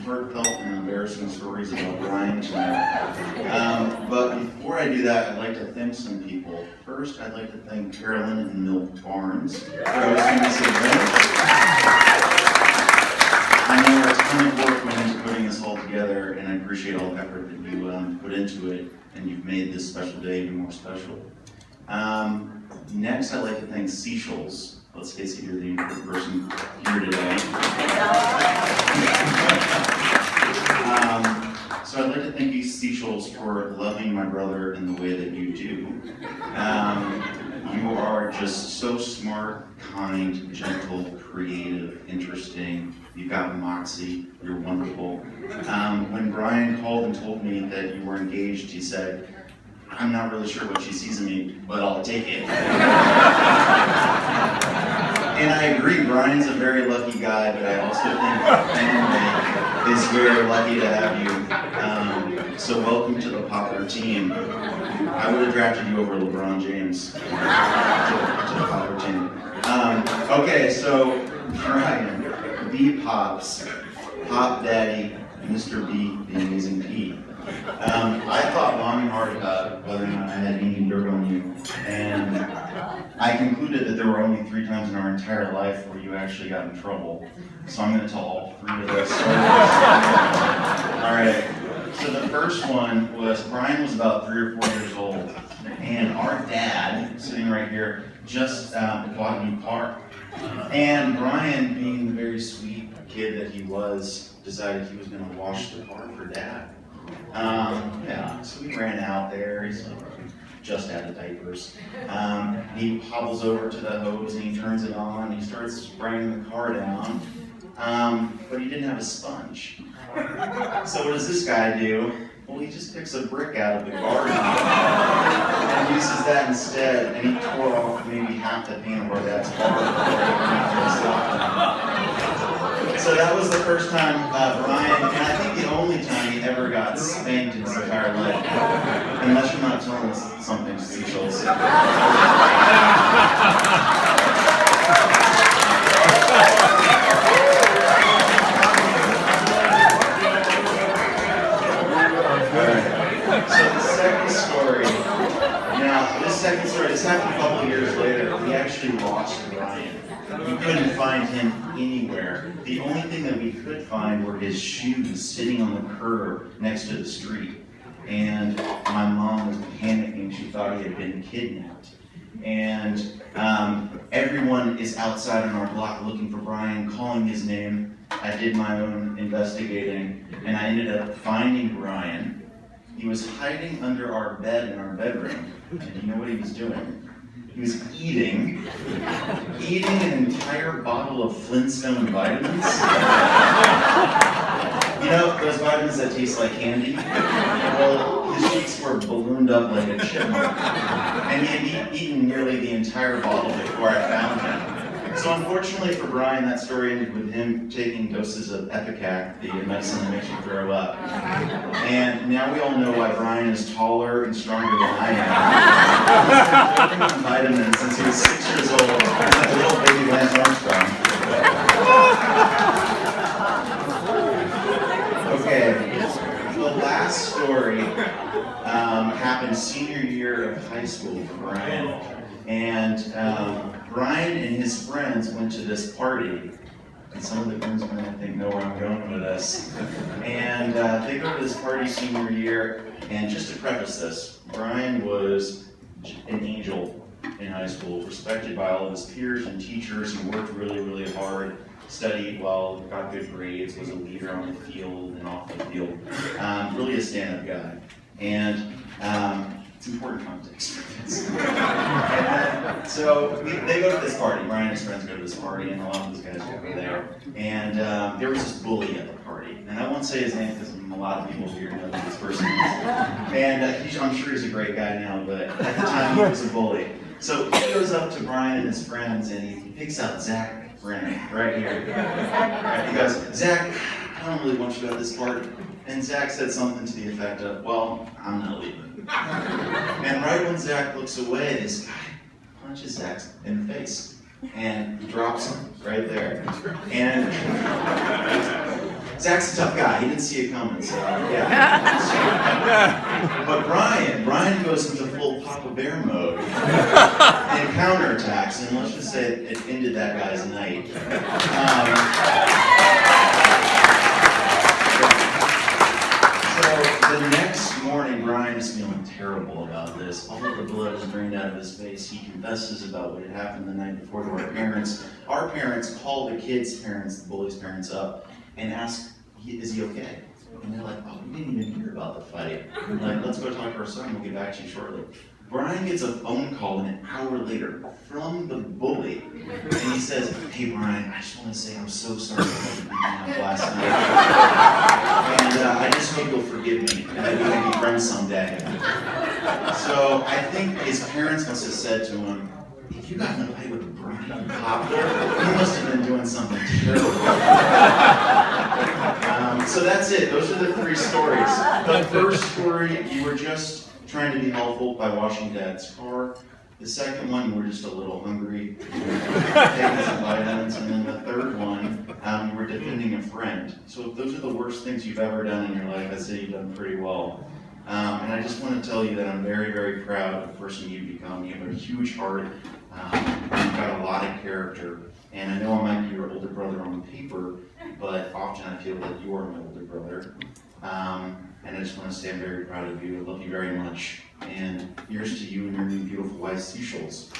heartfelt and embarrassing stories about Brian tonight. But before I do that, I'd like to thank some people. First, I'd like to thank Carolyn and Milt Barnes for hosting this event. I know a ton of work went into putting this all together, and I appreciate all the effort that you put into it, and you've made this special day even more special. Next, I'd like to thank Seashols. Let's face it, you're the important person here today. So I'd like to thank you, Seashols, for loving my brother in the way that you do. You are just so smart, kind, gentle, creative, interesting. You've got moxie. You're wonderful. When Brian called and told me that you were engaged, he said, "I'm not really sure what she sees in me, but I'll take it." And I agree, Brian's a very lucky guy, but I also think family is very lucky to have you. So welcome to the Poppler team. I would have drafted you over LeBron James to the Poppler team. Okay, so Brian, B Pops, Pop Daddy, Mr. B, the Amazing P. I thought long and hard about whether or not I had any dirt on you, and I concluded that there were only 3 times in our entire life where you actually got in trouble. So I'm going to tell all 3 of those stories. Alright, so the first one was Brian was about 3 or 4 years old, and our dad, sitting right here, just bought a new car. And Brian, being the very sweet kid that he was, decided he was going to wash the car for Dad. So we ran out there. He's just out of diapers. He hobbles over to the hose and he turns it on. He starts spraying the car down, but he didn't have a sponge. So what does this guy do? Well, he just picks a brick out of the garden and uses that instead, and he tore off maybe half the paint of our dad's car before he stopped. So that was the first time Brian, and I think the only time he ever got spanked in his entire life, unless you're not telling us something, Seashols. This happened a couple of years later. We actually lost Brian. We couldn't find him anywhere. The only thing that we could find were his shoes sitting on the curb next to the street. And my mom was panicking. She thought he had been kidnapped. And everyone is outside on our block looking for Brian, calling his name. I did my own investigating, and I ended up finding Brian. He was hiding under our bed in our bedroom, and you know what he was doing? He was eating an entire bottle of Flintstone vitamins. You know, those vitamins that taste like candy? Well, his cheeks were ballooned up like a chipmunk, and he had eaten nearly the entire bottle before I found him. So unfortunately for Brian, that story ended with him taking doses of Epicac, the medicine that makes you throw up. And now we all know why Brian is taller and stronger than I am. He's been taking vitamins since he was 6 years old, like a little baby Lance Armstrong. Okay, the last story happened senior year of high school for Brian. And Brian and his friends went to this party, and some of the groomsmen, I think, know where I'm going with this. And they go to this party senior year, and just to preface this, Brian was an angel in high school, respected by all of his peers and teachers. He worked really, really hard, studied well, got good grades, was a leader on the field and off the field. Really a stand-up guy. And it's important context for this. So they go to this party. Brian and his friends go to this party, and a lot of these guys go there. And there was this bully at the party. And I won't say his name because a lot of people here know who this person is. And I'm sure he's a great guy now, but at the time he was a bully. So he goes up to Brian and his friends, and he picks out Zach Brennan right here. He goes, "Zach, I don't really want you at this party." And Zach said something to the effect of, "Well, I'm not leaving." And right when Zach looks away, this guy punches Zach in the face and drops him right there. And Zach's a tough guy. He didn't see it coming, so yeah. But Brian goes into full Papa Bear mode and counterattacks, and let's just say it ended that guy's night. So the next morning, Brian is feeling terrible about this. All of the blood is drained out of his face. He confesses about what had happened the night before to our parents. Our parents call the kids' parents, the bully's parents, up and ask, is he okay? And they're like, oh, we didn't even hear about the fight. We're like, let's go talk to our son, we'll get back to you shortly. Brian gets a phone call an hour later from the bully, and he says, hey Brian, I just want to say I'm so sorry about you beating me up last night. And I just hope you'll forgive me, and that we can be friends someday. So I think his parents must have said to him, if you got in a fight with Brian Poppler, you must have been doing something terrible. So that's it. Those are the 3 stories. The first story, you were just trying to be helpful by washing Dad's car. The second one, you were just a little hungry, taking some vitamins. And then the third one, you were defending a friend. So if those are the worst things you've ever done in your life, I'd say you've done pretty well. And I just want to tell you that I'm very, very proud of the person you've become. You have a huge heart. You've got a lot of character. And I know I might be your older brother on paper, but often I feel that you are my older brother. And I just want to say I'm very proud of you. I love you very much. And here's to you and your new beautiful wife, Seashols.